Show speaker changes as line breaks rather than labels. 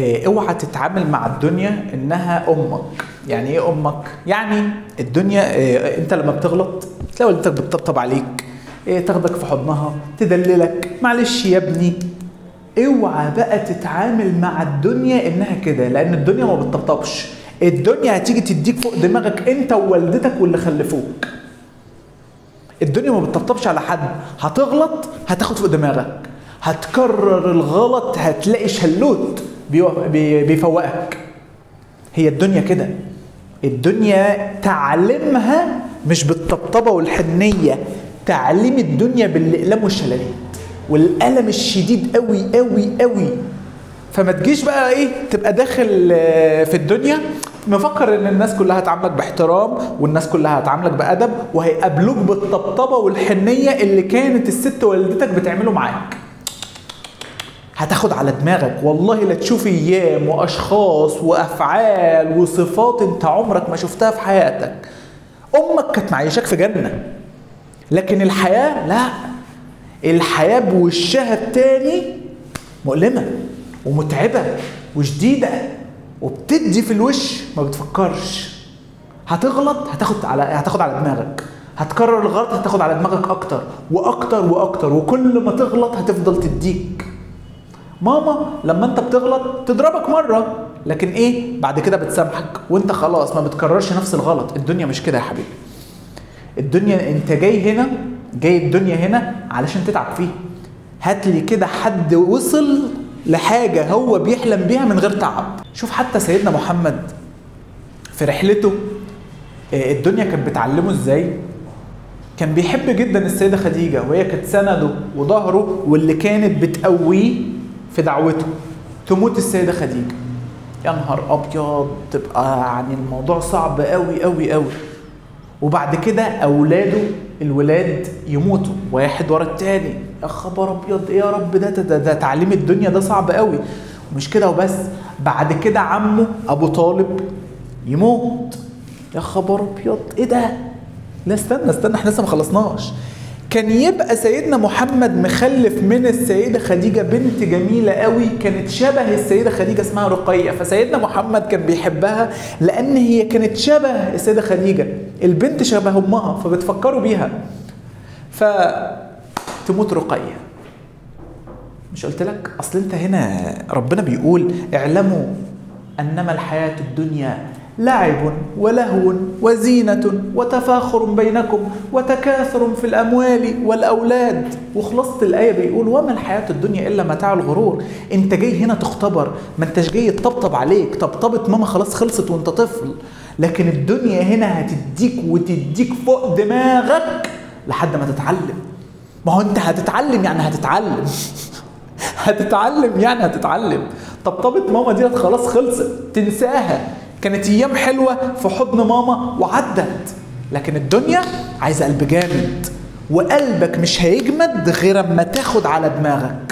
اوعى تتعامل مع الدنيا انها امك. يعني ايه امك؟ يعني الدنيا انت لما بتغلط تلاقي والدتك بتطبطب عليك، تاخدك في حضنها، تدللك، معلش يا ابني. اوعى بقى تتعامل مع الدنيا انها كده، لان الدنيا ما بتطبطبش. الدنيا هتيجي تديك فوق دماغك انت ووالدتك واللي خلفوك. الدنيا ما بتطبطبش على حد. هتغلط هتاخد فوق دماغك، هتكرر الغلط هتلاقي شلوت بيفوقك. هي الدنيا كده. الدنيا تعلمها مش بالطبطبه والحنيه، تعليم الدنيا بالاقلام والشلالات والالم الشديد قوي قوي قوي. فما تجيش بقى تبقى داخل في الدنيا مفكر ان الناس كلها هتعاملك باحترام والناس كلها هتعاملك بادب وهيقابلوك بالطبطبه والحنيه اللي كانت الست والدتك بتعمله معاك. هتاخد على دماغك والله، لا تشوف ايام واشخاص وافعال وصفات انت عمرك ما شفتها في حياتك. امك كانت معيشاك في جنه، لكن الحياه لا. الحياه بوشها التاني مؤلمه ومتعبه وشديده وبتدي في الوش، ما بتفكرش. هتغلط هتاخد على دماغك، هتكرر الغلط هتاخد على دماغك اكتر واكتر واكتر، وكل ما تغلط هتفضل تديك. ماما لما انت بتغلط تضربك مره، لكن بعد كده بتسامحك وانت خلاص ما بتكررش نفس الغلط. الدنيا مش كده يا حبيبي. الدنيا انت جاي الدنيا هنا علشان تتعب فيها. هات لي كده حد وصل لحاجه هو بيحلم بيها من غير تعب. شوف حتى سيدنا محمد في رحلته الدنيا كانت بتعلمه ازاي. كان بيحب جدا السيده خديجه، وهي كانت سنده وظهره واللي كانت بتقويه في دعوته. تموت السيده خديجه، يا نهار ابيض، تبقى يعني الموضوع صعب قوي قوي قوي. وبعد كده اولاده الولاد يموتوا واحد ورا التاني. يا خبر ابيض، ايه يا رب، ده تعليم الدنيا ده صعب قوي. ومش كده وبس، بعد كده عمه ابو طالب يموت. يا خبر ابيض، ايه ده؟ لا استنى احنا لسه ما خلصناش. كان يبقى سيدنا محمد مخلف من السيدة خديجة بنت جميلة قوي، كانت شبه السيدة خديجة اسمها رقية. فسيدنا محمد كان بيحبها لأن هي كانت شبه السيدة خديجة، البنت شبه أمها فبتفكروا بيها. فتموت رقية. مش قلت لك؟ أصل أنت هنا ربنا بيقول اعلموا أنما الحياة الدنيا لعب ولهو وزينة وتفاخر بينكم وتكاثر في الأموال والأولاد. وخلصت الآية بيقول وما الحياة الدنيا إلا متاع الغرور. أنت جاي هنا تختبر، ما أنتش جاي تطبطب عليك. طبطبة ماما خلاص خلصت وأنت طفل، لكن الدنيا هنا هتديك وتديك فوق دماغك لحد ما تتعلم. ما هو أنت هتتعلم يعني هتتعلم هتتعلم يعني هتتعلم. طبطبة ماما دي خلاص خلصت، تنساها. كانت ايام حلوه في حضن ماما وعدت. لكن الدنيا عايزه قلب جامد، وقلبك مش هيجمد غير اما تاخد على دماغك.